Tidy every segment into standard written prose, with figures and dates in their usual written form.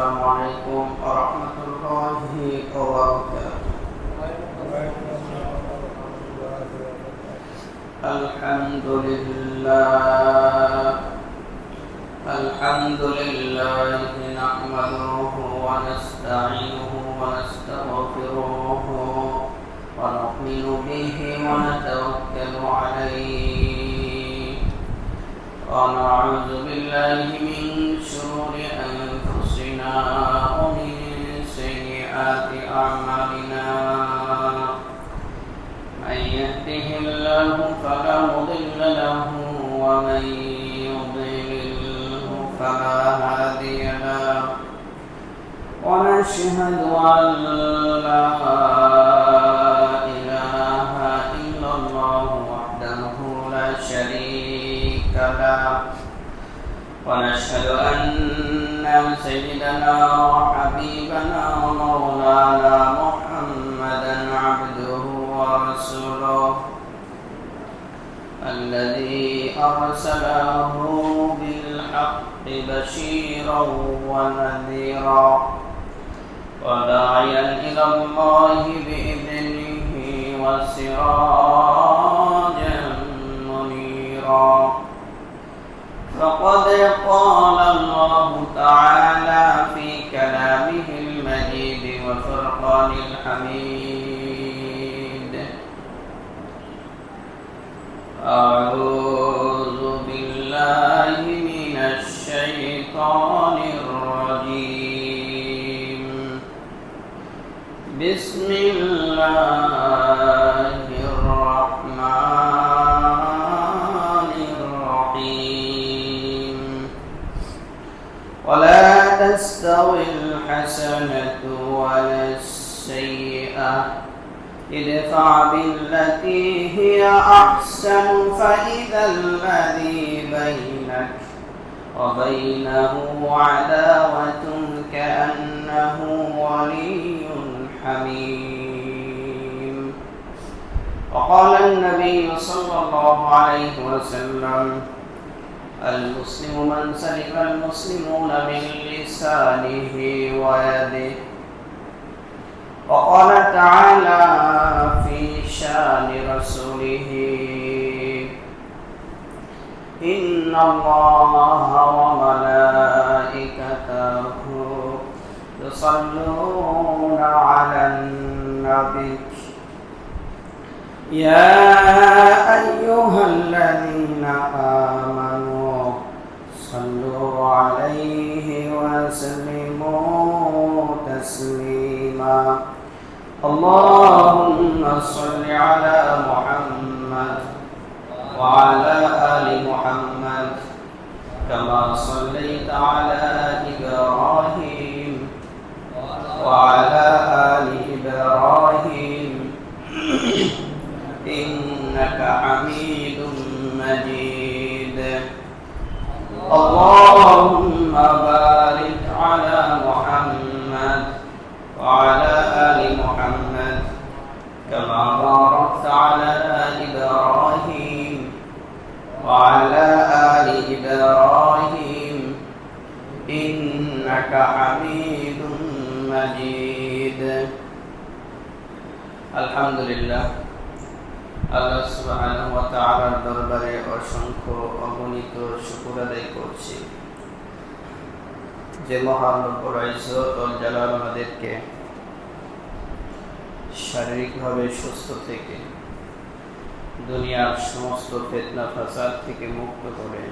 السلام عليكم ورحمة الله وبركاته. الحمد لله نحمده ونستعينه ونستغفره ونؤمن به ونتوكل عليه ونعوذ بالله من شرور أنفسنا ومن سيئات أعمالنا. من يهده الله فلا مضل له ومن يضلله فلا هادي له ونشهد أن لا إله إلا الله وحده لا شريك له ونشهد أن سيدنا وحبيبنا ومولانا محمدا عبده ورسوله الذي أرسله بالحق بشيرا ونذيرا وداعيا إلى الله بإذنه وسراجا منيرا. فقد قال الله تعالى في كلامه المجيد وفرقان الحميد: أعوذ بالله من الشيطان الرجيم. بسم الله الرحمن الرحيم. ولا تستوي الحسنة ولا السيئة ادفع بالتي هي أحسن فإذا الذي بينك وبينه عداوة كأنه ولي حميم. وقال النبي صلى الله عليه وسلم: المسلم من سلم المسلمون من لسانه ويده. وقال تعالى في شان رسوله: إن الله وملائكته يصلون على النبي يا أيها الذين آمنوا صلوا عليه وسلموا تسليما. اللهم صل على محمد وعلى آل محمد كما صليت على إبراهيم وعلى آل إبراهيم إنك حميد مجيد. اللهم بارك على محمد وعلى آل محمد كما باركت على إبراهيم وعلى آل إبراهيم إنك حميد مجيد. الحمد لله আল্লাহ সুবহানাহু ওয়া তাআলার দরবারে অসংখ্য অগণিত শুকর আদায় করছি যে মহান রব্বুল ইজ্জত ওয়াল জালাল আমাদেরকে শারীরিকভাবে সুস্থ থেকে দুনিয়ার সমস্ত ফিতনা ফাসাদ থেকে মুক্ত করে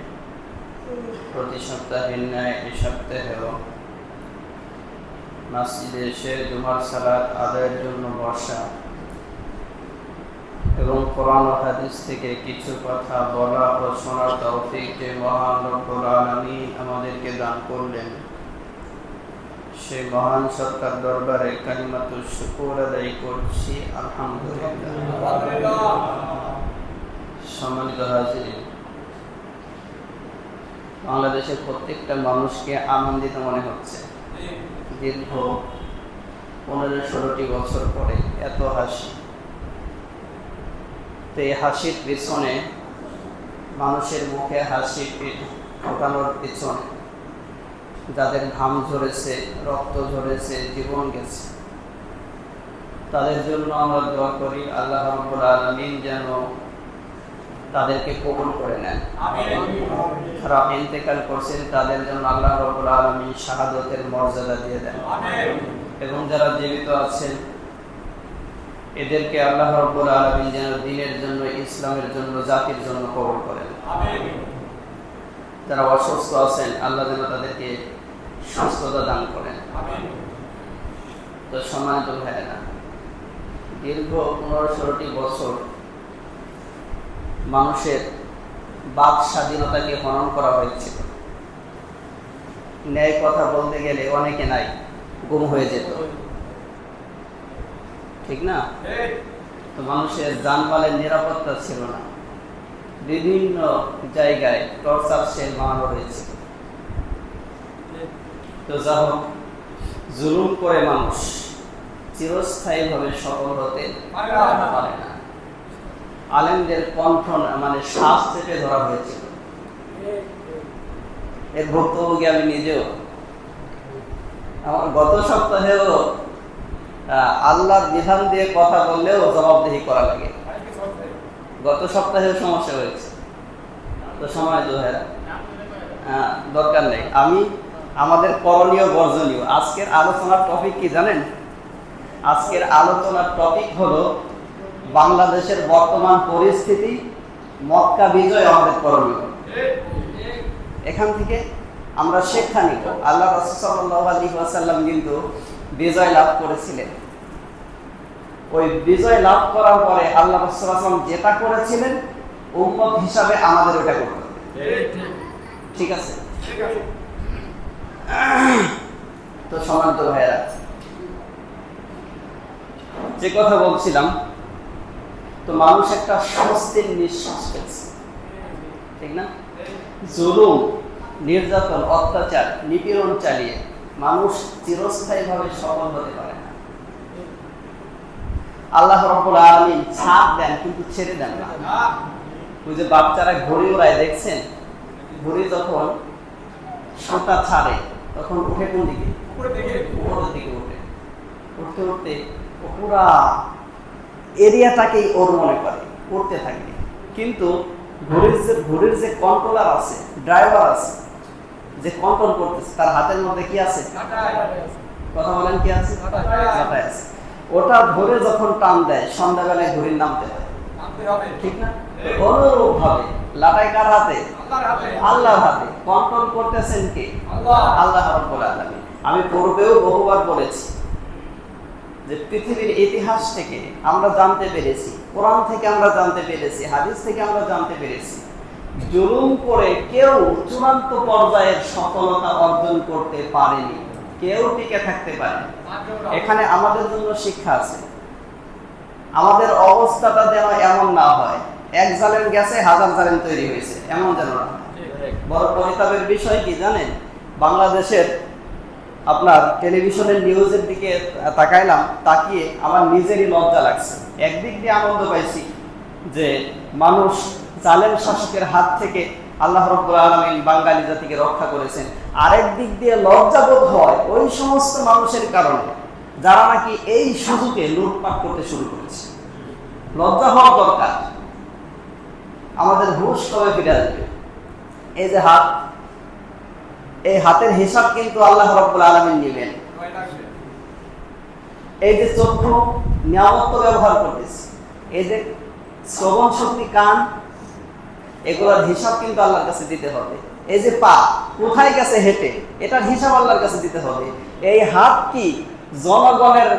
প্রতি সপ্তাহের ন্যায় এই সপ্তাহেও মসজিদে এসে জুমার সালাত আদায়ের জন্য বসা এবং কোরআন ও হাদিস থেকে কিছু কথা বলা ও শোনার তৌফিক যে মহান রব্বুল আলামিন আমাদেরকে দান করলেন, সেই মহান সত্তার দরবারে কালিমাতুশ শুকর আদায় করছি আলহামদুলিল্লাহ। সম্মানিত হাজিরিন, বাংলাদেশের প্রত্যেকটা মানুষকে আনন্দিত মনে হচ্ছে। দীর্ঘ 15-16টি বছর পরে এত হাসি। তো এই হাসির পিছনে মানুষের মুখে হাসি ফোটানোর পিছনে যাদের ঘাম ঝরেছে, রক্ত ঝরেছে, জীবন গেছে, তাদের জন্য আমরা দোয়া করি আল্লাহ রাব্বুল আলামিন যেন তাদেরকে কবুল করে নেন। যারা ইন্তেকাল করছেন তাদের জন্য আল্লাহ রাব্বুল আলামিন শাহাদাতের মর্যাদা দিয়ে দেন। এবং যারা জীবিত আছেন এদেরকে আল্লাহ রাব্বুল আলামিন যেন দ্বীনের জন্য, ইসলামের জন্য, জাতির জন্য কবুল করেন। যারা অসুস্থ আছেন আল্লাহ যেন তাদেরকে সুস্থতা দান করেন। তো সম্মানিত ভাইয়েরা, দীর্ঘ 15-16টি বছর মানুষের বাক স্বাধীনতাকে হনন করা হয়েছিল। ন্যায় কথা বলতে গেলে অনেকে নাই, গুম হয়ে যেত, ঠিক না? তো মানুষের জানমালের নিরাপত্তা ছিল না। বিভিন্ন জায়গায় টর্চার সেল বানানো হয়েছে। তো যা হোক, জুলুম করে মানুষ চিরস্থায়ীভাবে সফল হতে পারে না। আলেমদের কণ্ঠ মানে শ্বাস চেপে ধরা হয়েছিল। এর ভুক্তভোগী আমি নিজেও। আমার গত সপ্তাহেও আল্লাহর বিধান দিয়ে কথা বললেও জবাবদিহি করা লাগে। গত সপ্তাহেও সমস্যা হয়েছে। তো সময় দোহেরা দরকার নেই। আমাদের করণীয় বর্জনীয়। আজকের আলোচনার টপিক কি জানেন? আজকের আলোচনার টপিক হলো বাংলাদেশের বর্তমান পরিস্থিতি, মক্কা বিজয় আমাদের করণীয়। এখান থেকে আমরা শিক্ষা নিব। আল্লাহ রাসূল সাল্লাল্লাহু আলাইহি ওয়াসাল্লাম কিন্তু বিজয় লাভ করেছিলেন। ওই বিজয় লাভ করার পরে আল্লাহ রাসূল সাল্লাল্লাহু আলাইহি ওয়াসাল্লাম যেটা করেছিলেন, উম্মত হিসাবে আমাদের ওটা করতে হবে। ঠিক আছে? তো সম্মানিত ভাইয়েরা, যে কথা বলছিলাম, তো মানুষ একটা স্বস্তির নিঃশ্বাস পেয়েছে, ঠিক না? জুলুম, নির্যাতন, অত্যাচার, নিপীড়ন চালিয়ে মানুষ চিরস্থায়ীভাবে সফল হতে পারে না। আল্লাহ রাব্বুল আলামিন ছাড় দেন কিন্তু ছেড়ে দেন না। ওই যে বাচ্চারা ঘুড়ি ওড়ায়, দেখছেন? ঘুড়ি যখন সুতা ছাড়ে তখন উঠে কোন দিকে? উপরের দিকে উঠে। উঠতে উঠতে পুরা এরিয়াটাকেই ওর মনে করে, উঠতে থাকে। কিন্তু ঘুড়ির যে কন্ট্রোলার আছে, ড্রাইভার আছে, যে কন্ট্রোল করতেছে, তার হাতের মধ্যে কি আছে? কথা বলেন, কি আছে? কাঁটাই আছে। ওটা ধরে যখন টান দেয়, সন্ধ্যাবেলায় ঘুড়ির নামতে হয়, ঠিক না? অনুরূপ ভাবে লাটাই কার হাতে? আল্লাহর হাতে। কন্ট্রোল করতেছেন কে? আল্লাহ রাব্বুল আলামিন। আমি পূর্বেও বহুবার বলেছি যে পৃথিবীর ইতিহাস থেকে আমরা জানতে পেরেছি, কোরআন থেকে আমরা জানতে পেরেছি, হাদিস থেকে আমরা জানতে পেরেছি, জুলুম করে কেউ চূড়ান্ত পর্যায়ের সফলতা অর্জন করতে পারেনি, কেউ টিকে থাকতে পারেনি। এখানে আমাদের জন্য শিক্ষা আছে। আমাদের অবস্থাটা যেন এমন না হয় এক জালেম গেছে হাজার জালেম তৈরি হয়েছে, এমন যেন না। বড় পরিতাপের বিষয় কি জানেন? বাংলাদেশের আপনার টেলিভিশনের নিউজের দিকে তাকাইলাম, তাকিয়ে আমার নিজেরই লজ্জা লাগছে। একদিক দিয়ে আনন্দ পাইছি যে মানুষ জালেম শাসকের হাত থেকে আল্লাহ রাব্বুল আলামিন বাঙালি জাতিকে রক্ষা করেছেন। আরেক দিক দিয়ে লজ্জাবোধ হয় ওই সমস্ত মানুষের কারণে যারা নাকি এই সুযোগে লুটপাট করতে শুরু করেছে। লজ্জা হওয়া দরকার। আমাদের হুঁশ কবে ফিরে আসবে? এই যে হাত, এই হাতের হিসাব কিন্তু আল্লাহ রাব্বুল আলামিন নেবেন। এই যে চক্ষু, নিয়ামত ব্যবহার করতেছি, এই যে শ্রবণ শক্তি, কান, এগুলোর হিসাব কিন্তু আল্লাহর কাছে দিতে হবে। এই যে পা, কোথায় গেছে হেঁটে, এটার হিসাব আল্লাহর কাছে দিতে হবে। এই হাত কি জনগণের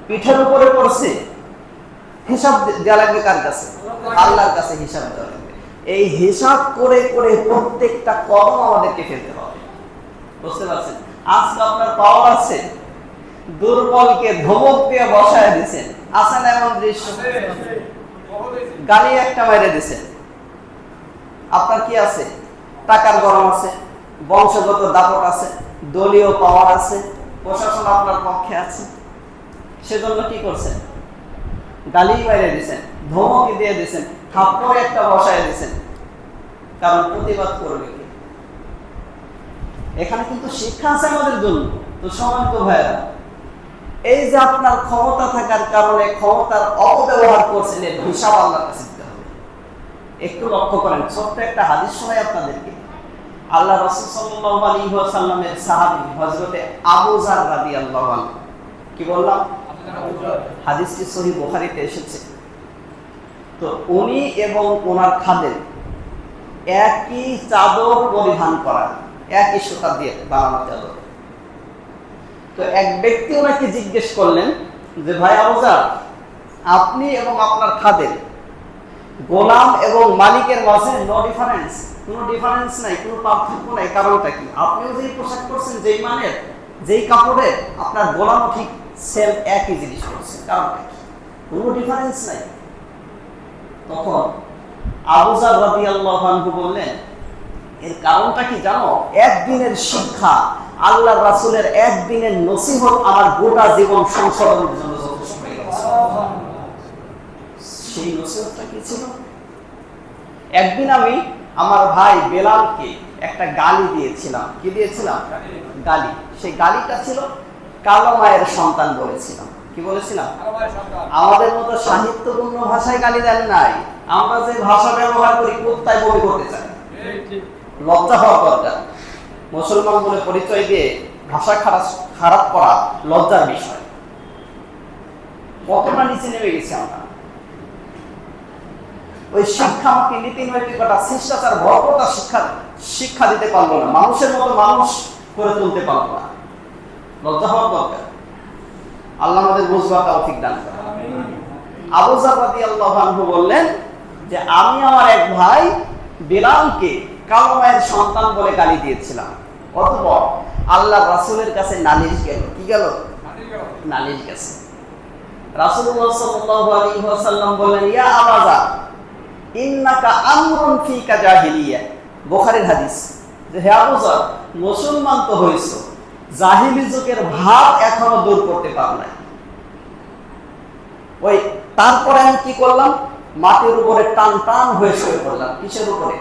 পিঠের উপরে পড়ছে, হিসাব দেওয়া লাগবে কার কাছে? আল্লাহর কাছে হিসাব দেওয়া লাগবে। এই হিসাব করে করে প্রত্যেকটা কদম আমাদেরকে ফেলতে হবে। বুঝতে পারছেন? আজকে আপনার পাওয়ার আছে, দুর্বলকে ধমক দিয়ে বসায় দিচ্ছেন, আছে না এমন দৃশ্য? গালি একটা মেরে দিচ্ছেন, আপনার কি আছে? টাকার গরম আছে, বংশগত দাপট আছে, দলীয় পাওয়ার আছে, প্রশাসন আপনার পক্ষে আছে, সেজন্য কি করছেন? গালি মেরে দিচ্ছেন, ধমকি দিয়ে দিচ্ছেন, থাপ্পড় একটা বসায় দিচ্ছেন। কারণ প্রতিবাদ করবে কি? এখানে কিন্তু শিক্ষা আছে আমাদের জন্য। তো সম্মানিত ভাইয়েরা, এই যে আপনার ক্ষমতা থাকার কারণে ক্ষমতার অপব্যবহার করছেন, এর হিসাব আল্লাহর কাছে দিতে হবে। একটু লক্ষ্য করেন, ছোট্ট একটা হাদিস শোনাই আপনাদেরকে। আল্লাহ রাসূল সাল্লাল্লাহু আলাইহি ওয়াসাল্লামের সাহাবী হযরতে আবু যার রাদিয়াল্লাহু আনহু, কি বললাম? হাদিসটি সহিহ বুখারীতে এসেছে। তো উনি এবং ওনার খাদেম একই চাদর পরিধান করা, একই সুতা দিয়ে বানানো চাদর। তো এক ব্যক্তি ওনাকে জিজ্ঞেস করলেন যে, ভাই আবু যার, আপনি এবং আপনার খাদেম গোলাম এবং মালিকের মাঝে নো ডিফারেন্স, কোনো ডিফারেন্স নাই, কোনো পার্থক্য নাই, কারণটা কি? আপনিও যেই পোশাক করছেন, যেই মানের, যেই কাপড়ের, আপনার গোলামও ঠিক সেম একই জিনিস করছে, কারণটা কি? কোনো ডিফারেন্স নাই। তখন আবু যার রাদিয়াল্লাহু আনহু বললেন, এর কারণটা কি জানো? একদিনের শিক্ষা, আল্লাহর রাসূলের একদিনের নসিহত আমার গোটা জীবন সংশোধনের জন্য যথেষ্ট হয়ে গেছে। সেই নসিহতটা কি ছিল? একদিন আমি আমার ভাই বেলালকে একটা গালি দিয়েছিলাম। কি দিয়েছিলাম? গালি। সেই গালিটা ছিল কালো মায়ের সন্তান বলেছিলাম। কি বলেছিলাম? আমাদের মতো সাহিত্যপূর্ণ ভাষায় গালি দেন নাই, আমরা যে ভাষা ব্যবহার করি কুত্তায় বমি করতে চাই। লজ্জা হওয়া দরকার। মুসলমান বলে পরিচয় দিয়ে ভাষা খারাপ করা লজ্জার বিষয়। কতটা নিচে নেমে গেছি আমরা। ওই শিক্ষা আমাকে নীতি নৈতিকতা, শিষ্টাচার, ভদ্রতা শিক্ষা দিতে পারলো না, মানুষের মতো মানুষ করে তুলতে পারলো না। লজ্জা হওয়ার দরকার। আল্লাহ আমাদের বুঝবার তৌফিক দান করেন। আবু যার রাদিয়াল্লাহু আনহু বললেন যে, আমি আমার এক ভাই বেলালকে কালো মায়ের সন্তান বলে গালি দিয়েছিলাম। অতঃপর আল্লাহ রাসূলের কাছে নালিশ গেল। কি গেল? নালিশ গেছে। রাসূলুল্লাহ সাল্লাল্লাহু আলাইহি ওয়াসাল্লাম বললেন, ইয়া আবু যার, ইন্নাকা আমরুন ফিকা জাহিলিয়া। বুখারীর হাদিস, যে হে আবু যার, মুসলমান তো হইছো, জাহিলি যুগের ভাব এখনো দূর করতে পারো নাই। ওই তারপরে আমি কি করলাম? মাটির উপরে টান টান হয়ে শুয়ে পড়লাম। কিসের উপরে?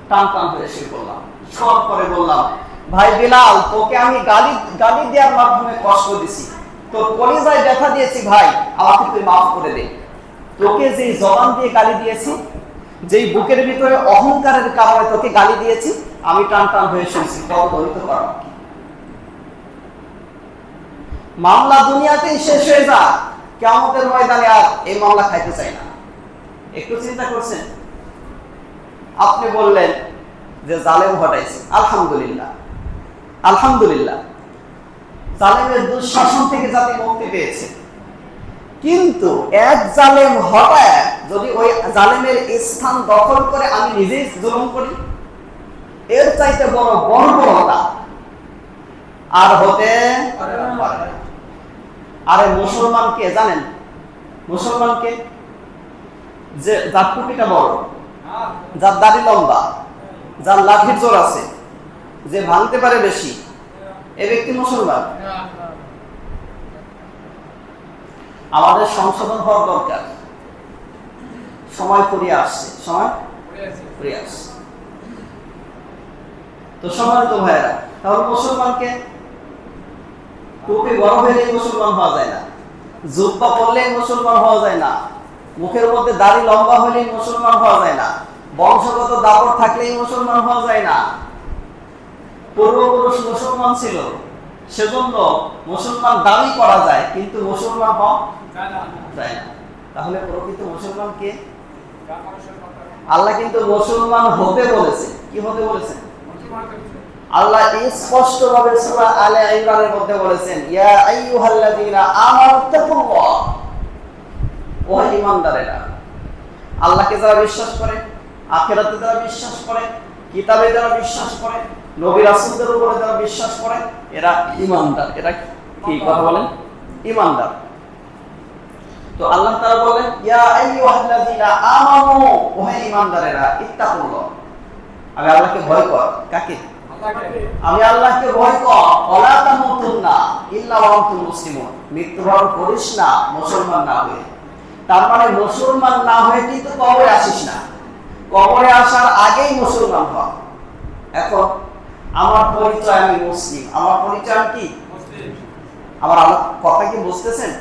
টান টান হয়ে শুয়ে পড়লাম। সব করে বললাম, ভাই বিলাল, তোকে আমি গালি দেওয়ার মাধ্যমে কষ্ট দিছি, তোর কলিজায় ব্যথা দিয়েছি, ভাই আমাকে তুই মাফ করে দে। তোকে যেই জবান দিয়ে গালি দিয়েছি, যেই বুকের ভিতরে অহংকারের কারণে তোকে গালি দিয়েছি, আমি টান টান হয়ে শুনছি। কত দরিত করা মামলা দুনিয়াতেই শেষ হয়ে যা, কিয়ামতের ময়দানে আর এই মামলা খাইতে চাই না। একটু চিন্তা করছেন? আপনি বললেন যে জালেম হটাইছে, আলহামদুলিল্লাহ, আলহামদুলিল্লাহ, জালেমের দুঃশাসন থেকে জাতি মুক্তি পেয়েছে। কিন্তু এক জালেম হটায় যদি ওই জালেমের স্থান দখল করে আমি নিজেই জুলুম করি, এর চাইতে বড় বর্বরতা আর হতে পারে না। আরে মুসলমানকে জানেন? মুসলমানকে যে যার টুপিটা বড়, যার দাড়ি লম্বা, যার লাঠির জোর আছে, যে ভাঙতে পারে বেশি, এই ব্যক্তি মুসলমান। আমাদের সংশোধন হওয়ার দরকার। সময় ফুরিয়ে আসছে, সময় ফুরিয়ে আসছে। তো সম্মানিত ভাইয়েরা, তাহলে মুসলমানকে টুপি বড় হলেই মুসলমান হওয়া যায় না, জুব্বা পরলেই মুসলমান হওয়া যায় না, মুখের মধ্যে দাড়ি লম্বা হলেই মুসলমান হওয়া যায় না, বংশগত দাপট থাকলেই মুসলমান হওয়া যায় না। পূর্বপুরুষ মুসলমান ছিল, সেজন্য মুসলমান দাবি করা যায়, কিন্তু মুসলমান হওয়া যায় না। তাহলে প্রকৃত মুসলমান কে? আল্লাহ কিন্তু মুসলমান হতে বলেছে। কি হতে বলেছেন? আল্লাহ স্পষ্টভাবে সূরা আলে ইমরানের মধ্যে বলেছেন, ইয়া আইয়ুহাল্লাযীনা আমানু তাকুল্লাহ। ও ঈমানদারেরা, আল্লাহকে যারা বিশ্বাস করে, আখিরাতে যারা বিশ্বাস করে, কিতাবে যারা বিশ্বাস করে, নবী রাসূলদের উপরে যারা বিশ্বাস করে, এরা ঈমানদার। এরা কি কথা বলেন? ঈমানদার। তো আল্লাহ তাআলা বলেন, ইয়া আইয়ুহাল্লাযীনা আমানু, ও ঈমানদারেরা, ইত্তাকুল্লাহ, আমি আল্লাহকে ভয় কর। কাকে? আমি আল্লাহকে ভয় কর। ওয়ালা তামুতুন্না ইল্লা ওয়া আনতুম মুসলিমুন, মৃত্যুবরণ করিস না মুসলমান না হয়ে। তার মানে মুসলমান না হয়ে কিন্তু কবরে আসিস না, কবরে আসার আগেই মুসলমান হ। এখন আমার পরিচয় আমি মুসলিম, আমার পরিচয় আমি কি মুসলিম। আমার কথা কি বুঝতেছেন?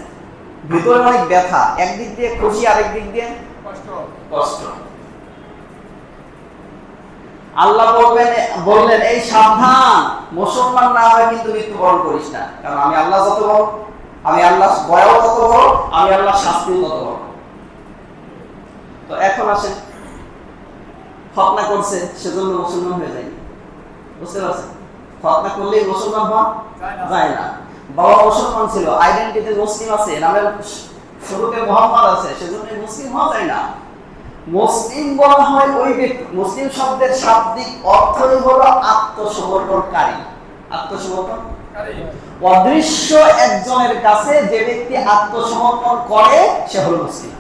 ভিতরে অনেক ব্যথা, একদিক দিয়ে খুশি, আরেক দিক দিয়ে কষ্ট। আল্লাহ বললেন এই সাবধান, মুসলমান না হয় কিন্তু মৃত্যুবরণ করিস না, কারণ আমি আল্লাহ যত বড়, আমি আল্লাহ ভয়ও তত বড়, আমি আল্লাহ শাস্তিও তত বড়। তো এখন আসেন, খতনা করছে সেজন্য মুসলমান হয়ে যায়নি, বুঝতে পারছেন? খতনা করলেই মুসলমান হওয়া যায় না। বাবা মুসলমান ছিল, আইডেন্টিটি মুসলিম আছে, নামের শুরুতে মোহাম্মদ আছে, সেজন্য মুসলিম হওয়া যায় না। মুসলিম বলা হয় ওই ব্যক্তি, মুসলিম শব্দের শাব্দিক অর্থই হলো আত্মসমর্পণকারী। আত্মসমর্পণকারী অদৃশ্য একজনের কাছে যে ব্যক্তি আত্মসমর্পণ করে সে হলো মুসলিম।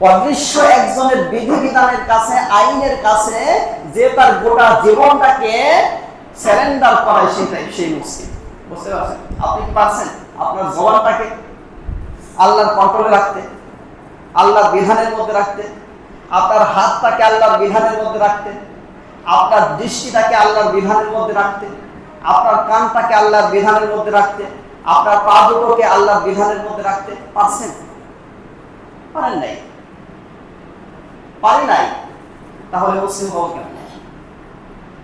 অদৃশ্য একজনের বিধিবিধানের কাছে, আইনের কাছে যে তার গোটা জীবনটাকে সারেন্ডার করে সেটাই সেই মুসলিম। বুঝতে পারছেন? আপনি কি পারছেন আপনার জবানটাকে আল্লাহর কন্ট্রোলে রাখতে, আল্লাহর বিধানের মধ্যে রাখতে, আপনার হাতটাকে আল্লাহর বিধানের মধ্যে রাখতে, আপনার দৃষ্টিটাকে আল্লাহর বিধানের মধ্যে রাখতে, আপনার কানটাকে আল্লাহর বিধানের মধ্যে রাখতে, আপনার পা দুটোকে আল্লাহর বিধানের মধ্যে রাখতে পারছেন? পারেন নাই, পারি নাই, তাহলে মুসলিম হবো কেন?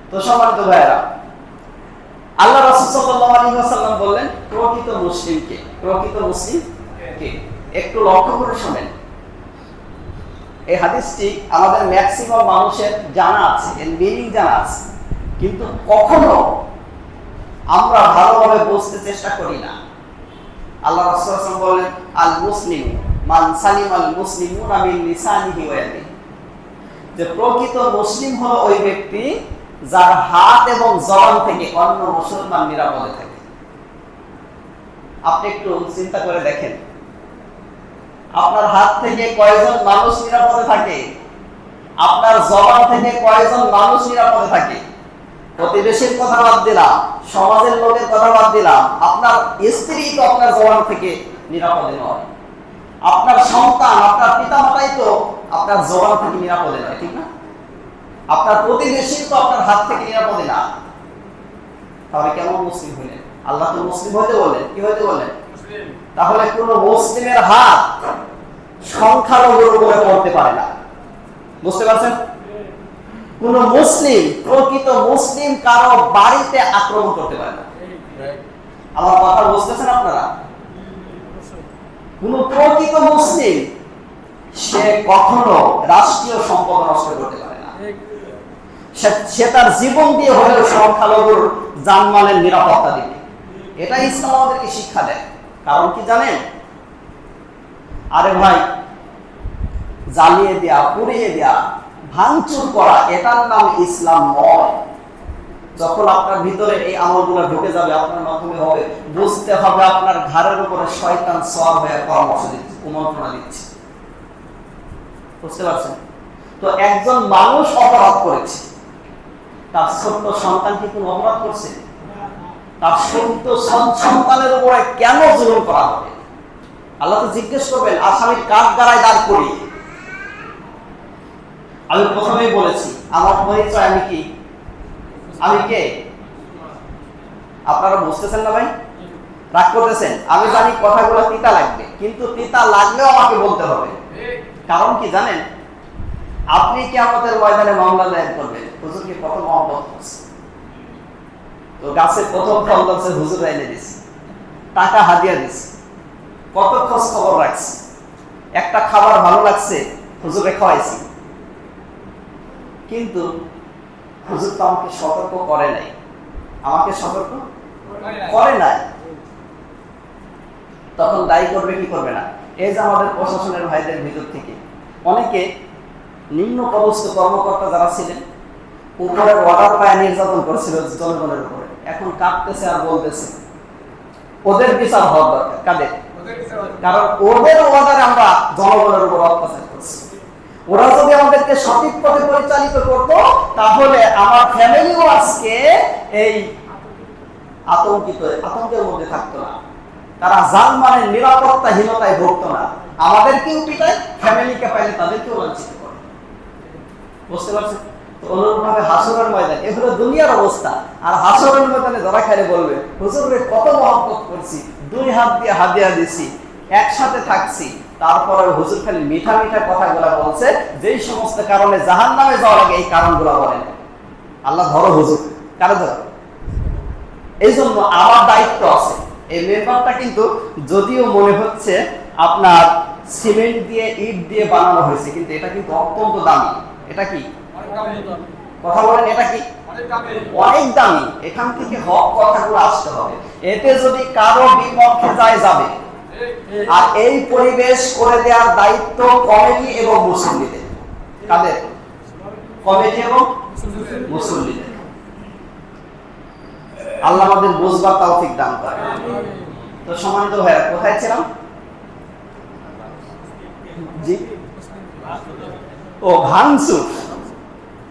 তো সম্মানিত ভাইয়েরা, আল্লাহ রাসূল সাল্লাল্লাহু আলাইহি ওয়াসাল্লাম বললেন প্রকৃত মুসলিম কে? প্রকৃত মুসলিম কে? একটু লক্ষ্য করে শুনেন। এই হাদিসটি আমাদের ম্যাক্সিমাম মানুষের জানা আছে, এর মিনিং জানা আছে, কিন্তু কখনো আমরা ভালোভাবে বুঝতে চেষ্টা করি না। আল্লাহ রাসূল সাল্লাল্লাহু আলাইহি ওয়াসাল্লাম বলেন আল মুসলিম মান সালিমাল মুসলিমুনা মিন লিসানিহি ওয়া ইয়াদিহি, যে প্রকৃত মুসলিম হলো ওই ব্যক্তি যার হাত এবং জবান থেকে অন্য মুসলমান নিরাপদে থাকে। আপনি একটু চিন্তা করে দেখেন, আপনার হাত থেকে কয়জন মানুষ নিরাপদে থাকে? আপনার জবান থেকে কয়জন মানুষ নিরাপদে থাকে? প্রতিবেশীর কথা বাদ দিলাম, সমাজের লোকের কথা বাদ দিলাম, আপনার স্ত্রী তো আপনার জবান থেকে নিরাপদে নয়, আপনার সন্তান, আপনার পিতামাতাই তো আপনার জবান থেকে নিরাপদে নয়, ঠিক না? আপনার প্রতিবেশী তো আপনার হাত থেকে নিরাপদে না। তাহলে কেমন মুসলিম হইলেন? আল্লাহ তো মুসলিম হইতে বললেন, কি হইতে বললেন? তাহলে কোন মুসলিমের হাত সংখ্যালঘুর উপরে পড়তে পারে না। বুঝতে পারছেন? কোন মুসলিম, প্রকৃত মুসলিম কারো বাড়িতে আক্রমণ করতে পারে না। আমার কথা বুঝতেছেন আপনারা? কোন প্রকৃত মুসলিম সে কখনো রাষ্ট্রীয় সম্পদ নষ্ট করতে পারে না। সে তার জীবন দিয়ে হলেও সংখ্যালঘুর জানমালের নিরাপত্তা দিবে। এটা ইসলাম আমাদেরকে শিক্ষা দেয়। কারণ কি জানেন? আরে ভাই, জ্বালিয়ে দেয়া, পুড়িয়ে দেয়া, ভাঙচুর করা, এটার নাম ইসলাম নয়। যখন আপনার ভিতরে এই আমলগুলো ঢুকে যাবে, আপনার মাধ্যমে হবে, বুঝতে হবে আপনার ঘাড়ের উপরে শয়তান সওয়ার হয়ে পরামর্শ দিচ্ছে, কুমন্ত্রণা দিচ্ছে। বুঝতে পারছেন? তো একজন মানুষ অপরাধ করেছে, তার ছোট্ট সন্তান কি কোনো অপরাধ করছে? তার ছোট্ট সন্তানের উপরে কেন জুলুম করা হবে? আল্লাহ তো জিজ্ঞেস করবেন আসামির কাঠ গাড়ায় দাঁড় করিয়ে। আমি প্রথমেই বলেছি আমার পরিচয় আমি কি, আমি কে? আপনারা বুঝতেছেন না ভাই? রাগ করতেছেন? আমি জানি কথাগুলো তিতা লাগবে, কিন্তু তিতা লাগলেও আমাকে বলতে হবে। কারণ কি জানেন? আপনি কিয়ামতের ময়দানে মামলা দায়ের করবেন, হুজুরকে কত মহব্বত করছে, তো গাছের প্রথম ফল গাছে হুজুর এনে দিছে, টাকা হাদিয়া দিছে, কত খোঁজ খবর রাখছে, একটা খাবার ভালো লাগছে হুজুরে খাওয়াইছি, কিন্তু হুজুর তো আমাকে সতর্ক করে নাই, আমাকে সতর্ক করে নাই। তখন দায়ী করবে কি করবে না? এই যে আমাদের প্রশাসনের ভাইদের ভিতর থেকে অনেকে নিম্ন পদস্থ কর্মকর্তা যারা ছিলেন, উপরের অর্ডার পায় নির্যাতন করেছিল জনগণের উপরে, এখন কাঁদতেছে আর বলতেছে ওদের বিচার হওয়ার দরকার। কাদের? কারণ ওদের অর্ডারে আমরা জনগণের উপর অত্যাচার করছি। ওরা যদি আমাদেরকে সঠিক পথে পরিচালিত করত, তাহলে আমার ফ্যামিলিও আজকে এই আতঙ্কের মধ্যে থাকতো না, তারা জানমালের নিরাপত্তাহীনতায় ভুগতো না। আমাদেরকেও পিটায়, ফ্যামিলিকে পাইলে তাদেরকেও লাঞ্ছিত করে। বুঝতে পারছেন? তো অনুরূপভাবে হাসরের ময়দান এগুলো দুনিয়ার অবস্থা। আর হাসরের ময়দানে যারা খাইলে বলবে হুজুরে কত মহব্বত করছি, 2 হাত দিয়ে হাদিয়া দিছি, একসাথে থাকছি, তারপরে হুজুর খালি মিঠা মিঠা কথাগুলো বলছে, যেই সমস্ত কারণে জাহান্নামে যাওয়ার আগে এই কারণগুলো বলেন। আল্লাহ ধরো হুজুর, কারো ধরো। এই জন্য আমার দায়িত্ব আছে। এই মেম্বারটা কিন্তু যদিও মনে হচ্ছে আপনার সিমেন্ট দিয়ে ইট দিয়ে বানানো হয়েছে, কিন্তু এটা কিন্তু অত্যন্ত দামি। এটা কি কথা বলেন, এটা কি অনেক দামি। এখান থেকে হক কথাগুলো আসতে হবে। এতে যদি কারো বিপক্ষে যায় যাবে। আর এই পরিবেশ করে দেওয়ার দায়িত্ব কমিটি এবং মুসল্লিদের। কাদের? কমিটি এবং মুসল্লিদের। আল্লাহ আমাদের বুঝবার তৌফিক দান করেন। তো সম্মানিত ভাইরা, কোথায় ছিলাম? জি, ও ভাঙচুর।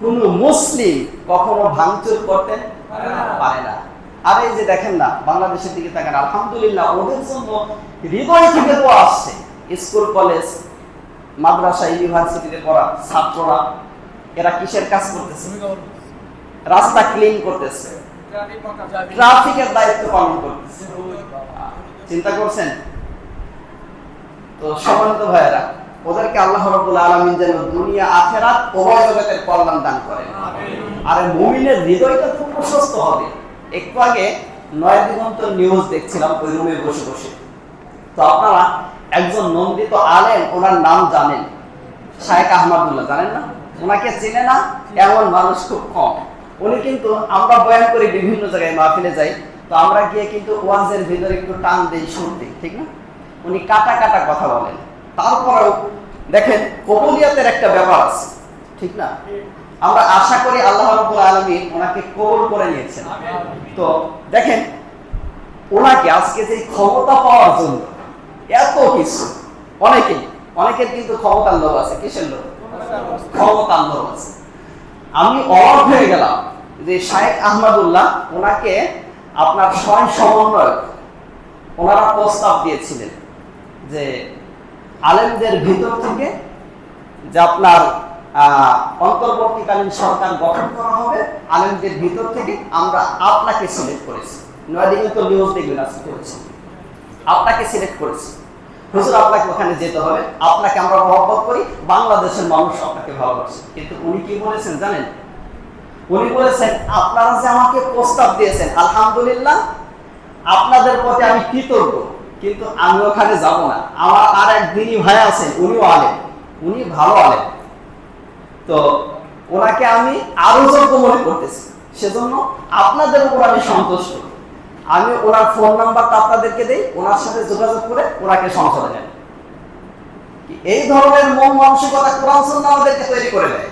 কোন মুসলিম কখনো ভাঙচুর করতে পারে না। আর এই যে দেখেন না, বাংলাদেশের দিকে তাকান, আলহামদুলিল্লাহ ওদের জন্য হৃদয় থেকে দোয়া আসছে। স্কুল কলেজ মাদ্রাসা ইউনিভার্সিটিতে পড়া ছাত্ররা এরা কিসের কাজ করতেছে? রাস্তা ক্লিন করতেছে, ট্রাফিকের দায়িত্ব পালন করতেছে। চিন্তা করছেন? তো সম্মানিত ভাইয়েরা, ওদেরকে আল্লাহ রাব্বুল আলামিন যেন দুনিয়া আখিরাত উভয় জগতের কল্যাণ দান করেন। আর মুমিনের হৃদয়টা তো প্রশস্ত হবে। একটু আগে নয় দিগন্ত নিউজ দেখছিলাম ওই রুমে বসে বসে। তো আপনারা একজন নন্দিত আলেম, ওনার নাম জানেন, শায়েখ আহমদুল্লাহ, জানেন না? ওনাকে চিনে না এমন মানুষ খুব কম। উনি কিন্তু, আমরা বয়ান করি বিভিন্ন জায়গায়, মাহফিলে যাই, তো আমরা গিয়ে কিন্তু ওয়াজের ভিতরে একটু টান দেই, সুর দিই, ঠিক না? উনি কাটা কাটা কথা বলেন। তারপরেও দেখেন কবুলিয়াতের একটা ব্যাপার আছে, ঠিক না? আমরা আশা করি আল্লাহ রাব্বুল আলামিন ওনাকে কবুল করে নিয়েছেন। তো দেখেন ওনাকে আজকে যে ক্ষমতা পাওয়ার জন্য এত কিছু, অনেকের কিন্তু ক্ষমতার লোভ আছে। কিসের লোভ? ক্ষমতার লোভ আছে। আমি অবাক হয়ে গেলাম যে শায়েখ আহমদুল্লাহ, ওনাকে আপনার স্বয়ং সমন্বয়ক ওনারা প্রস্তাব দিয়েছিলেন যে আলেমদের ভিতর থেকে যে আপনার অন্তর্বর্তীকালীন সরকার গঠন করা হবে, আলেমদের ভিতর থেকে আমরা আপনাকে সিলেক্ট করেছি। নয়াদিকে তো নিউজ দেখবেন আজকে করেছি, আপনাকে সিলেক্ট করেছি। হুজুর আপনাকে ওখানে যেতে হবে, আপনাকে আমরা মহব্বত করি, বাংলাদেশের মানুষ আপনাকে ভালোবাসে। কিন্তু উনি কি বলেছেন জানেন? উনি বলেছেন আপনারা যে আমাকে প্রস্তাব দিয়েছেন, আলহামদুলিল্লাহ, আপনাদের প্রতি আমি কৃতজ্ঞ, কিন্তু আমি ওখানে যাব না। আমার আর এক দিনই ভাই আছেন, উনিও আলেম, উনি ভালো আলেম, তো ওনাকে আমি আরো যোগ্য মনে করতেছি, সেজন্য আপনাদের উপর আমি সন্তুষ্ট। আমি ওনার ফোন নাম্বারটা আপনাদেরকে দেই, ওনার সাথে যোগাযোগ করে ওনাকে সংসদে নেন। এই ধরনের মন মানসিকতা কোরআন সুন্নাহ আমাদেরকে তৈরি করে দেয়।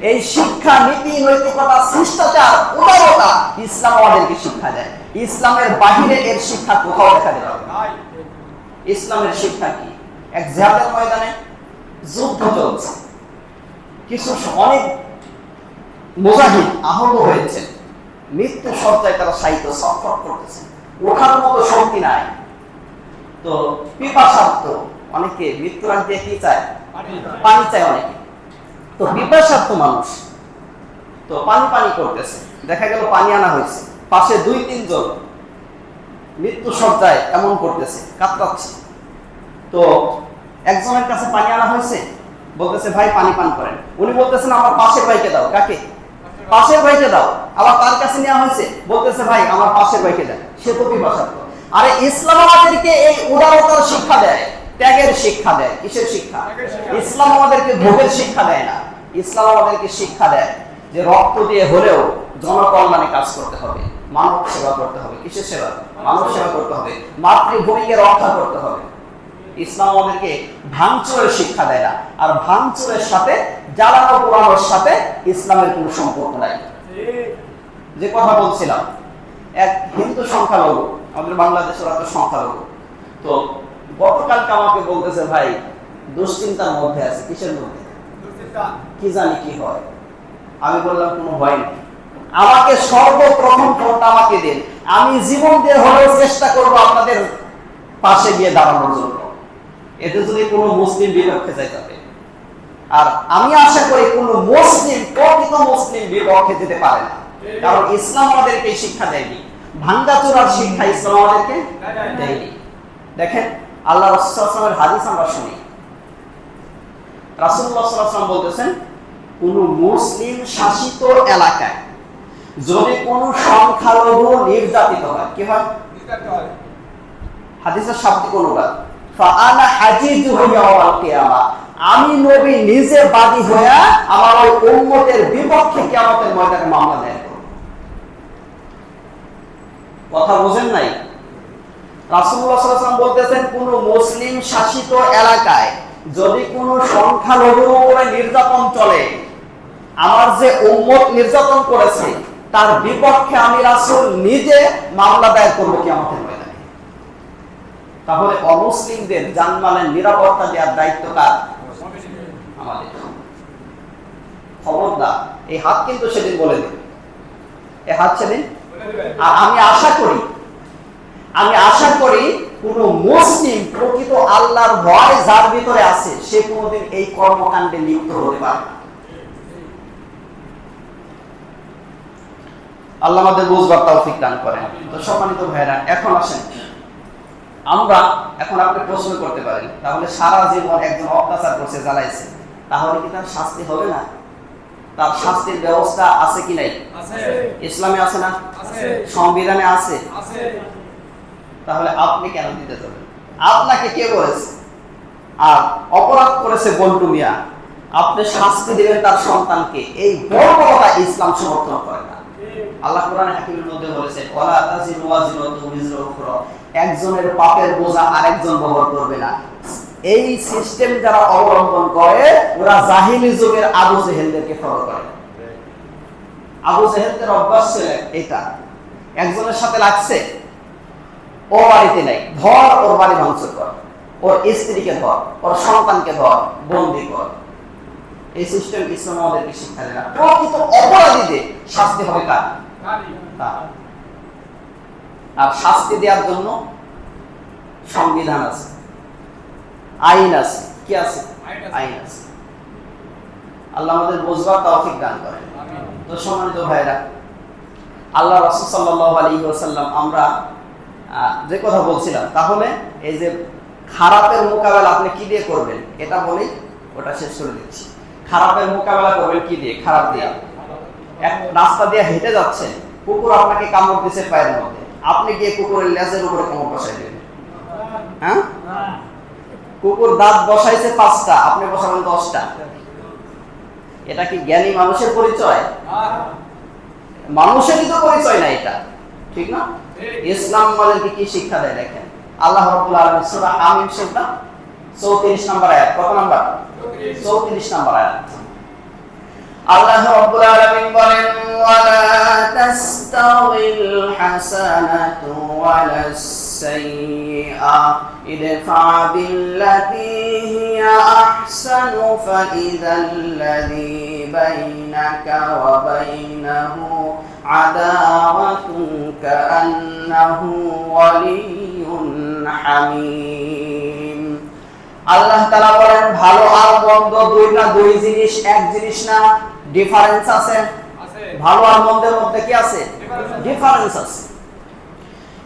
এই শিক্ষা, নীতি, নৈতিকতা, শিষ্টাচার, উদারতা ইসলাম আমাদেরকে শিক্ষা দেয়। ইসলামের বাহিরে এর শিক্ষা কোথাও দেখা যায় না। ইসলামের শিক্ষা কি? এক জিহাদের ময়দানে যুদ্ধ চলছে, কিছু অনেক মুজাহিদ আহত হয়েছে, মৃত্যু সজ্জায় তারা শায়িত, ছটফট করতেছে, ওঠার মতো শক্তি নাই। তো পিপাসার্থ, অনেকে মৃত্যুর আগ দিয়ে কি চায়? পানি চায় অনেকে। তো পিপাসার্থ মানুষ, তো পানি করতেছে, দেখা গেল পানি আনা হয়েছে, পাশে 2-3 জন মৃত্যু সজ্জায় এমন করতেছে, কাতরাচ্ছে। তো একজনের কাছে পানি আনা হয়েছে, বলতেছে ভাই পানি পান করেন। উনি বলতেছেন আমার পাশের ভাইকে দাও। কাকে? পাশের ভাইকে দাও। আবার তার কাছে নেওয়া হয়েছে, বলতেছে ভাই আমার পাশের ভাইকে দেন। সে তো পিপাসার্থ। আরে ইসলাম আমাদেরকে এই উদারতার শিক্ষা দেয়, ত্যাগের শিক্ষা দেয়। কিসের শিক্ষা? ইসলাম আমাদেরকে ভোগের শিক্ষা দেয় না। ইসলাম আমাদেরকে শিক্ষা দেয় যে রক্ত দিয়ে হলেও জনকল্যাণে কাজ করতে হবে, মানব সেবা করতে হবে। কিসের সেবা? মানব সেবা করতে হবে, মাতৃভূমিকে রক্ষা করতে হবে। ইসলাম আমাদেরকে ভাঙচুরের শিক্ষা দেয় না। আর ভাঙচুরের সাথে, জ্বালানো পোড়ানোর সাথে ইসলামের কোনো সম্পর্ক নাই। যে কথা বলছিলাম, এক হিন্দু সংখ্যালঘু, আমাদের বাংলাদেশের এত সংখ্যালঘু, তো গতকালকে আমাকে বলতেছে ভাই দুশ্চিন্তার মধ্যে আছে। কিসের মধ্যে? কি জানি কি হয়। আমি বললাম কোনো ভয় নেই, আমাকে সর্বপ্রথম ফোনটা আমাকে দিন, আমি জীবন দিয়ে হলেও চেষ্টা করবো আপনাদের পাশে গিয়ে দাঁড়ানোর জন্য। এতে যদি কোনো মুসলিম বিপক্ষে যায় যাবে, আর আমি আশা করি কোন মুসলিম, প্রকৃত মুসলিম বিপক্ষে যেতে পারে না, কারণ ইসলাম আমাদেরকে শিক্ষা দেয়নি, ভাঙ্গাচোরার শিক্ষা ইসলাম আমাদেরকে দেয়নি। দেখেন আল্লাহ রাসূল সাল্লাল্লাহু আলাইহি ওয়াসাল্লামের হাদিস আমরা শুনি, রাসূলুল্লাহ সাল্লাল্লাহু আলাইহি ওয়াসাল্লাম বলতেছেন, কোন মুসলিম শাসিত এলাকায় যদি কোন সংখ্যালঘু নির্যাতিত হয়, কি হয়? হাদিসের শাব্দিক অনুবাদ, ফাআনা হাজিজুহু ইয়াওমাল কিয়ামা, আমি নবী নিজে বাদী হয়ে আমার ওই উম্মতের বিপক্ষে কিয়ামতের ময়দানে মামলা দায়ের করব। কথা বুঝেন নাই? রাসূলুল্লাহ সাল্লাল্লাহু আলাইহি ওয়াসাল্লাম বলতেছেন, কোন মুসলিম শাসিত এলাকায় যদি কোন সংখ্যালঘুর উপরে নির্যাতন চলে, আমার যে উম্মত নির্যাতন করেছে তার বিপক্ষে আমি রাসূল নিজে মামলা দায়ের করব কিয়ামতের ময়দানে। তাহলে অমুসলিমদের জানমালের নিরাপত্তা দেওয়ার দায়িত্ব কার? আমাদের। খবরদার, এই হাত কিন্তু সেদিন বলে দেবে, এই হাত সেদিন। আর আমি আশা করি কোন মুসলিম প্রকৃত আল্লাহর ভয় যার ভিতরে আছে সে কোনোদিন এই কর্মকাণ্ডে লিপ্ত হতে পারে না। আল্লাহ আমাদের বুঝবার তৌফিক দান করেন। তো সম্মানিত ভাইরা, এখন আসেন এখন আপনি প্রশ্ন করতে পারেন, তাহলে সারা জীবন একজন অত্যাচার করছে, জ্বালাইছে, তাহলে কি তার শাস্তি হবে না? তার শাস্তির ব্যবস্থা আছে কি নাই? ইসলামে আছে না? সংবিধানে আছে। তাহলে আপনি কেন দিতে যাবেন? আপনাকে কে বলেছে? আর অপরাধ করেছে বন্টু মিয়া, আপনি শাস্তি দিবেন তার সন্তানকে, এই বর্বরতা ইসলাম সমর্থন করে না। আল্লাহ কোরআনে হাকিমের মধ্যে বলেছে, ওয়ালা তাজিরু ওয়াজিরাতু বিজরা উখরা, একজনের পাপের বোঝা আরেকজন বহন করবে না। এই সিস্টেম যারা অবলম্বন করে ওরা জাহিলি যুগের আবু জেহেলদেরকে ফলো করে। আবু জেহেলদের অভ্যাস ছিল এটা, একজনের সাথে লাগছে, ও বাড়িতে নাই, ধর ওর বাড়ি ভাঙচুর কর, ওর স্ত্রীকে ধর, ওর সন্তানকে ধর, বন্দী কর। এই সিস্টেম ইসলাম আমাদেরকে শিক্ষা দেয় না। প্রকৃত অপরাধীদের শাস্তি হবে কার? আর শাস্তি দেওয়ার জন্য সংবিধান আছে, আইন আছে। কি আছে? আইন আছে। আল্লাহ আমাদের বুঝবার তৌফিক দান করেন। তো সম্মানিত ভাইরা, আল্লাহ রাসূল সাল্লাল্লাহু আলাইহি ওয়াসাল্লাম, আমরা যে কথা বলছিলাম, তাহলে এই যে খারাপের মোকাবেলা আপনি কি দিয়ে করবেন এটা বলেই ওটা শেষ করে দিচ্ছি। খারাপের মোকাবেলা করবেন কি দিয়ে? খারাপ দিয়ে। এক রাস্তা দিয়ে হেঁটে যাচ্ছেন, কুকুর আপনাকে কামড় দিয়েছে পায়ের মধ্যে, আপনি গিয়ে কুকুরের লেজের উপরে কামড় বসাই দেবেন? হ্যাঁ? কুকুর দাঁত বসাইছে 5টা, আপনি বসাবেন 10টা। এটা কি জ্ঞানী মানুষের পরিচয়? মানুষেরই তো পরিচয় না এটা, ঠিক না? ইসলাম আমাদেরকে কি শিক্ষা দেয় দেখেন। আল্লাহ রাব্বুল আলামিন সূরা হামিম সূরা 34 নম্বর আয়াত, কত নাম্বার? 34 নম্বর আয়াত। আল্লাহ রাব্বুল আলামিন বলেন, ওয়ালা তাস্তাউিল হাসানাতু ওয়ালাস সাইয়্যা ইদফা বিল্লাতী হিয়া আহসানু ফাইযাল্লাযী বাইনাকা ওয়া বাইনাহু আদাওয়াতুন কাআন্নাহু ওয়ালিয়্যুন হামীম। আল্লাহ তাআলা বলেন, ভালো আর মন্দ দুই জিনিস, এক জিনিস না, ডিফারেন্স আছে। ভালো আর মন্দের মধ্যে কি আছে? ডিফারেন্স আছে।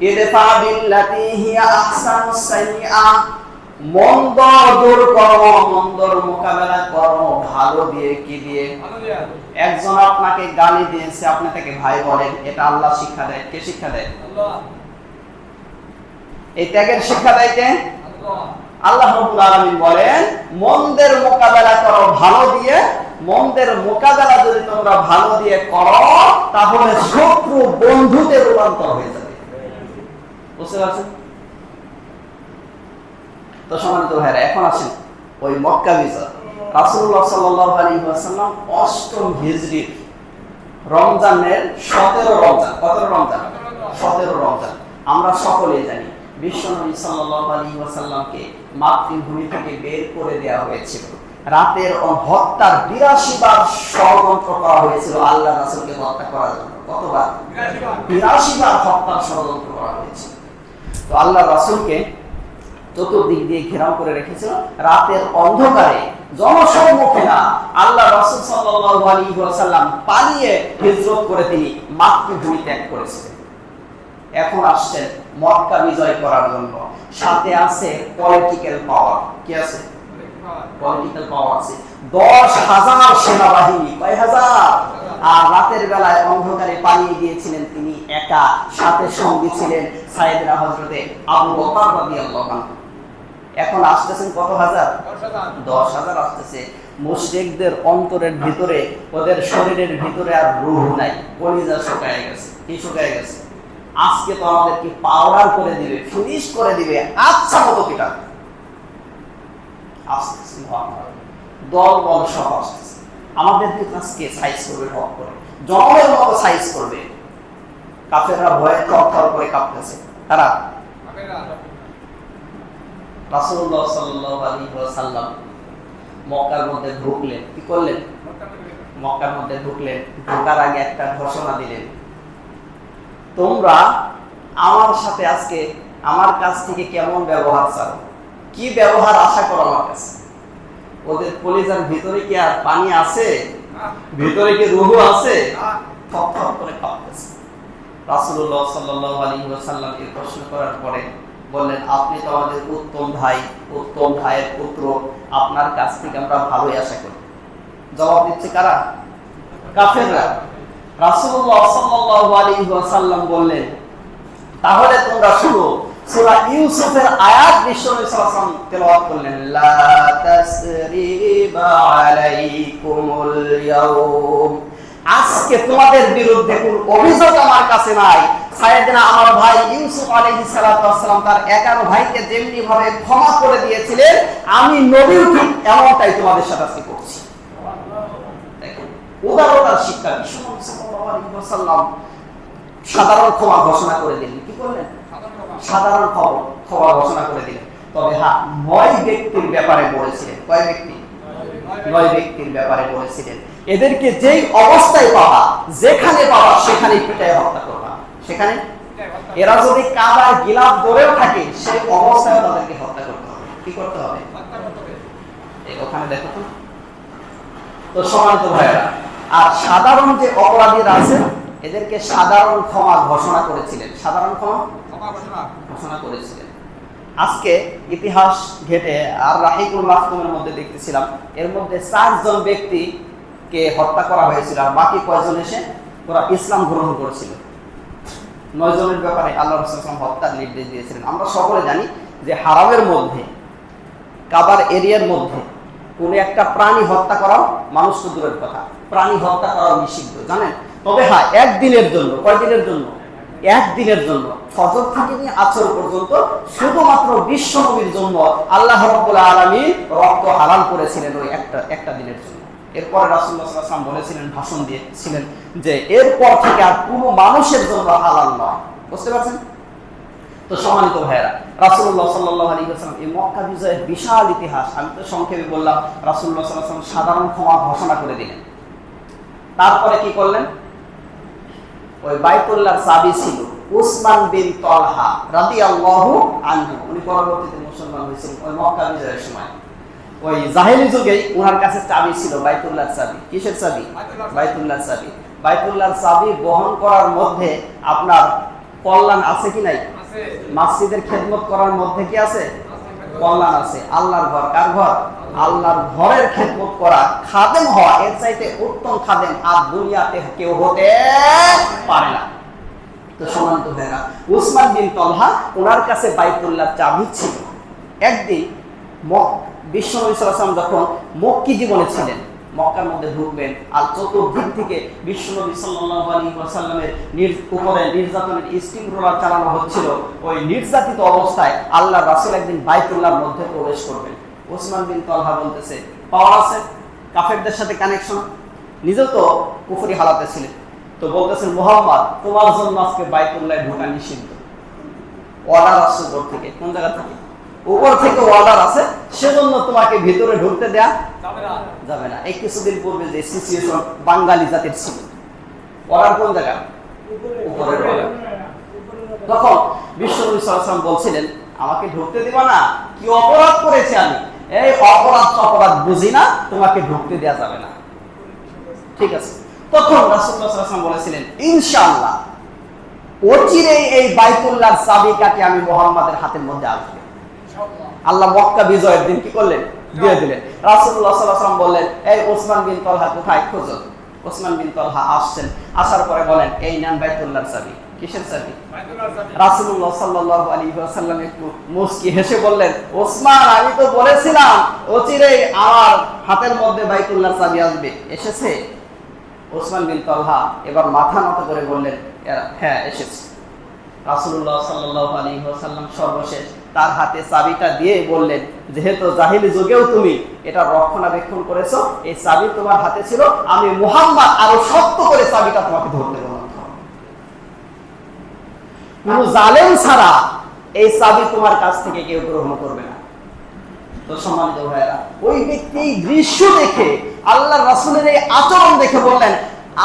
ইদফা বিল্লাতী হিয়া আহসানুস সাইয়্যা, মন্দ দূর করো, মন্দর মোকাবেলা করো ভালো দিয়ে। কি দিয়ে? একজন আপনাকে গালি দিয়েছে, আপনি তাকে ভাই বলেন, এটা আল্লাহ শিক্ষা দেয়। কে শিক্ষা দেয়? আল্লাহ। এই ত্যাগের শিক্ষা দেয় কে? আল্লাহ। আল্লাহ রাব্বুল আলামিন বলেন, মন্দের মোকাবেলা করো ভালো দিয়ে। মন্দের মোকাবেলা যদি তোমরা ভালো দিয়ে করো, তাহলে শত্রু বন্ধুতে রূপান্তর হয়ে যাবে। বুঝতে পারছেন? তো সম্মানিত ভাইরা, এখন আসেন ওই মক্কা বিজয়। রাসূলুল্লাহ সাল্লাল্লাহু আলাইহি ওয়াসাল্লাম 8ম হিজরির রমজানের 17 রমজান, কত রমজান? 17 রমজান। আমরা সকলেই জানি বিশ্বনবী সাল্লাল্লাহু আলাইহি ওয়াসাল্লামকে মাতৃভূমি থেকে বের করে দেওয়া হয়েছিল। রাতের হত্যার 82 বার ষড়যন্ত্র করা হয়েছিল আল্লাহ রাসূলকে হত্যা করার জন্য। কতবার? 82 বার হত্যার ষড়যন্ত্র করা হয়েছিল। তো আল্লাহ রাসূলকে চতুর্দিক দিয়ে ঘেরাও করে রেখেছিল। রাতের অন্ধকারে জনসম্মুখে না, আল্লাহ রাসূল সাল্লাল্লাহু আলাইহি ওয়াসাল্লাম পালিয়ে হিজরত করে তিনি মাতৃভূমি ত্যাগ করেছিলেন। এখন আসছেন মক্কা বিজয় করার জন্য, সাথে আছে পলিটিক্যাল পাওয়ার। কি আছে? পলিটিক্যাল পাওয়ার আছে। 10,000 সেনাবাহিনী, কয় হাজার? আর রাতের বেলায় অন্ধকারে পালিয়ে গিয়েছিলেন তিনি একা, সাথে সঙ্গী ছিলেন সাইয়েদনা হযরতে আবু বকর রাদিয়াল্লাহু আনহু। এখন আসতেছেন কত হাজার? 10,000 আসতেছে। মুশরিকদের অন্তরের ভিতরে, ওদের শরীরের ভিতরে আর রূহ নাই, কলিজা শুকায় গেছে। কি শুকায় গেছে? আজকে তো আমাদেরকে পাউডার করে দিবে, ফিনিশ করে দিবে, আচ্ছা মতো কিটা আসতেছে। দল বল সহ আসতেছে। আমাদের আজকে সাইজ করবে, হক করে জনগণের মতো সাইজ করবে। কাফেররা ভয়ে থরথর করে কাঁপতেছে। তারা রাসূলুল্লাহ সাল্লাল্লাহু আলাইহি ওয়াসাল্লাম মক্কার মধ্যে ঢুকলেন। কি করলেন? মক্কার মধ্যে ঢুকলেন। ঢোকার আগে একটা ঘোষণা দিলেন, তোমরা আমার সাথে আজকে আমার কাছ থেকে কেমন ব্যবহার চাও, কি ব্যবহার আশা করো আমার কাছে? ওদের কলিজার ভিতরে কি আর পানি আছে? ভিতরে কি রূহ আছে? থরথর করে কাঁপতেছে। রাসূলুল্লাহ সাল্লাল্লাহু আলাইহি ওয়াসাল্লাম এই প্রশ্ন করার পরে বললেন, আপনি তো আমাদের উত্তম ভাই, উত্তম ভাইয়ের পুত্র, আপনার কাছ থেকে আমরা ভালোই আশা করি। জবাব দিচ্ছে কারা? কাফেররা। রাসূলুল্লাহ সাল্লাল্লাহু আলাইহি ওয়াসাল্লাম বললেন, তাহলে তোমরা শুনো। সূরা ইউসুফের আয়াত বিশ্বনবী সাল্লাল্লাহু আলাইহি ওয়াসাল্লাম তেলাওয়াত করলেন, লা তাসরিবা আলাইকুমুল ইয়াউম, আজকে তোমাদের বিরুদ্ধে কোনো অভিযোগ আমার কাছে নাই। সাইয়েদনা আমার ভাই ইউসুফ আলাইহিস সালাতু ওয়াস সালাম তার 11 ভাইকে যেমনি ভাবে ক্ষমা করে দিয়েছিলেন, আমি নবীও ঠিক এমনটাই তোমাদের সাথে আজকে করছি। দেখুন উদারতার শিক্ষা। বিশ্বনবী সাল্লাল্লাহু আলাইহি ওয়াসাল্লাম সাধারণ ক্ষমা ঘোষণা করে দিলেন। কি করলেন? সাধারণ ক্ষমা ঘোষণা করে দিলেন। তবে হ্যাঁ, 9 ব্যক্তির ব্যাপারে বলেছিলেন। কয় ব্যক্তি? 9 ব্যক্তির ব্যাপারে বলেছিলেন, এদেরকে যেই অবস্থায় পাবা, যেখানে পাবা সেখানেই পিটায় হত্যা করবা। সেখানে এরা যদি কাবার গিলাফ ধরেও থাকে, সেই অবস্থায় তাদেরকে হত্যা করতে হবে। কি করতে হবে? এই ওখানে দেখো তো সম্মানিত ভাইরা। আর সাধারণ যে অপরাধীরা আছে, এদেরকে সাধারণ ক্ষমা ঘোষণা করেছিলেন। সাধারণ ক্ষমা ঘোষণা করেছিলেন। আজকে ইতিহাস ঘেটে আর রাহিকুল মাহতুমের মধ্যে দেখতেছিলাম, এর মধ্যে 4 জন ব্যক্তিকে হত্যা করা হয়েছিল। আর বাকি কয়জন এসে ওরা ইসলাম গ্রহণ করেছিল। 9 জনের ব্যাপারে আল্লাহ রাসূল সাল্লাল্লাহু আলাইহি ওয়াসাল্লাম হত্যার নির্দেশ দিয়েছিলেন। আমরা সকলে জানি যে হারামের মধ্যে, কাবার এরিয়ার মধ্যে কোন একটা প্রাণী হত্যা করা, মানুষ তো দূরের কথা, প্রাণী হত্যা করা নিষিদ্ধ, জানেন। তবে হ্যাঁ, একদিনের জন্য। কয়দিনের জন্য? একদিনের জন্য, ফজর থেকে নিয়ে আসর পর্যন্ত শুধুমাত্র বিশ্ব নবীর জন্য আল্লাহ রাব্বুল আলামিন রক্ত হালাল করেছিলেন ওই একটা দিনের জন্য। এরপরে রাসূলুল্লাহ সাল্লাল্লাহু আলাইহি ওয়াসাল্লাম বলেছিলেন, ভাষণ দিয়েছিলেন যে এরপর থেকে আর কোনো মানুষের জন্য হালাল নয়। বুঝতে পারছেন তো সম্মানিত ভাইয়েরা? রাসূলুল্লাহ সাল্লাল্লাহু আলাইহি ওয়াসাল্লাম এই মক্কা বিজয়ের বিশাল ইতিহাস আমি তো সংক্ষেপে বললাম। রাসূলুল্লাহ সাল্লাল্লাহু আলাইহি ওয়াসাল্লাম সাধারণ ক্ষমা ঘোষণা করে দিলেন। তারপরে কি করলেন? ওই বাইতুল্লাহর চাবি ছিল উসমান বিন তালহা রাদিয়াল্লাহু আনহু। উনি পরবর্তীতে মুসলমান হয়েছিলেন ওই মক্কা বিজয়ের সময়। ওই জাহেলি যুগেই ওনার কাছে চাবি ছিল, বাইতুল্লাহর চাবি। কিসের চাবি? বাইতুল্লাহর চাবি। বাইতুল্লাহর চাবি বহন করার মধ্যে আপনার কল্যাণ আছে কি নাই? মসজিদের খেদমত করার মধ্যে কি আছে? কল্যাণ আছে। আল্লাহর ঘর, কার ঘর? আল্লাহর ঘরের খেদমত করা, খাদেম হওয়া, এর চাইতে উত্তম খাদেম আর দুনিয়াতে কেউ হতে পারে না। তো সম্মানিত ভাইরা, উসমান বিন তালহা ওনার কাছে বাইতুল্লাহর চাবি ছিল। একদিন বিশ্বনবী সাল্লাল্লাহু আলাইহি ওয়াসাল্লাম যখন মক্কি জীবনে ছিলেন, মক্কার মধ্যে ঢুকবেন, আর চতুর্দিক থেকে বিশ্বনবী সাল্লাল্লাহু আলাইহি ওয়াসাল্লামের উপরে নির্যাতনের স্টিম রোলার চালানো হচ্ছিল। ওই নির্যাতিত অবস্থায় আল্লাহর রাসূল একদিন বাইতুল্লাহর মধ্যে প্রবেশ করবেন। উসমান বিন তালহা বলতেছে, পাওয়ার আছে, কাফেরদের সাথে কানেকশন, নিজেও তো কুফরি হালাতে ছিলেন। তো বলতেছেন, মুহাম্মদ তোমার জন্য আজকে বাইতুল্লাহে ঢোকা নিষিদ্ধ। অর্ডার আসছে উপর থেকে। কোন জায়গা থেকে? উপর থেকে অর্ডার আছে, সেজন্য তোমাকে ভিতরে ঢুকতে দেয়া যাবে না। এই কিছুদিন পূর্বে যে সিচুয়েশন বাঙালি জাতির ছিল, অর্ডার কোন জায়গা? উপরের অর্ডার। তখন বিশ্বনবী সাল্লাল্লাহু আলাইহি ওয়াসাল্লাম বলছিলেন, আমাকে ঢুকতে দিবা না? কি অপরাধ করেছি আমি? এই অপরাধ বুঝি না, তোমাকে ঢুকতে দেওয়া যাবে না। ঠিক আছে, তখন রাসূলুল্লাহ সাল্লাল্লাহু আলাইহি ওয়াসাল্লাম বলেছিলেন, ইনশাআল্লাহ অচিরেই এই বাইতুল্লাহর চাবিকাঠি আমি মুহাম্মাদের হাতের মধ্যে আসবে। আল্লাহ মক্কা বিজয়ের দিন কি করলেন? দিয়ে দিলেন। রাসূলুল্লাহ সাল্লাল্লাহু আলাইহি ওয়াসাল্লাম বললেন, এই ওসমান বিন তালহা কোথায়? খোঁজো। ওসমান বিন তালহা আসছেন, আসার পরে বলেন, এই নেন বাইতুল্লাহর চাবি। কিসের চাবি? রাসূলুল্লাহ সাল্লাল্লাহু আলাইহি ওয়াসাল্লাম একটু মুস্কি হেসে বললেন, ওসমান, আমি তো বলেছিলাম অচিরেই আমার হাতের মধ্যে বাইতুল্লাহর চাবি আসবে, এসেছে? ওসমান বিন তালহা এবার মাথা নত করে বললেন, হ্যাঁ এসেছে। রাসূলুল্লাহ সাল্লাল্লাহু আলাইহি ওয়াসাল্লাম সর্বশেষ তার হাতে চাবিটা দিয়ে বললেন, যেহেতু জাহিলি যুগেও তুমি এটা রক্ষণাবেক্ষণ করেছো, এই চাবি তোমার হাতে ছিল, আমি মুহাম্মদ আরো শক্ত করে চাবিটা তোমাকে ধরতে বললাম। কোন জালেম ছাড়া এই চাবি তোমার কাছ থেকে কেউ গ্রহণ করবে না। তো সম্মানিত ভাইরা, ওই ব্যক্তি এই দৃশ্য দেখে, আল্লাহর রাসূলের এই আচরণ দেখে বললেন,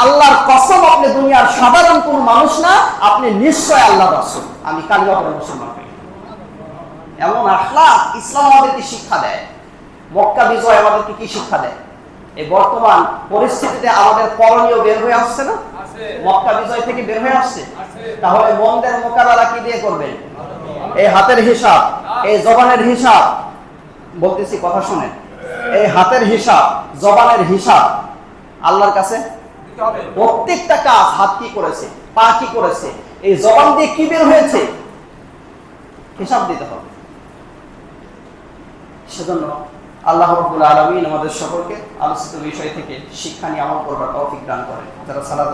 আল্লাহর কসম, আপনি দুনিয়ার সাধারণ কোন মানুষ না, আপনি নিশ্চয় আল্লাহর রাসূল। আমি কালিমা পড়ে মুসলমান হই। এমন আখলাক ইসলাম আমাদেরকে শিক্ষা দেয়। মক্কা বিজয় আমাদেরকে কি শিক্ষা দেয়? এই বর্তমান পরিস্থিতিতে আমাদের করণীয় বের হয়ে আসছে না? মক্কা বিজয় থেকে বের হয়ে আসছে। তাহলে মন্দের মোকাবেলা কি দিয়ে করবেন? এই হাতের হিসাব, এই জবানের হিসাব, বলতেছি কথা শুনেন, এই হাতের হিসাব, জবানের হিসাব আল্লাহর কাছে। প্রত্যেকটা কাজ হাত কি করেছে, পা কি করেছে, এই জবান দিয়ে কি বের হয়েছে, হিসাব দিতে হবে। সেজন্য আল্লাহ রাব্বুল আলামিন আমাদের সকলকে আলোচিত বিষয় থেকে শিক্ষা নিয়ে আমল করবার তৌফিক দান করেন। যারা সালাত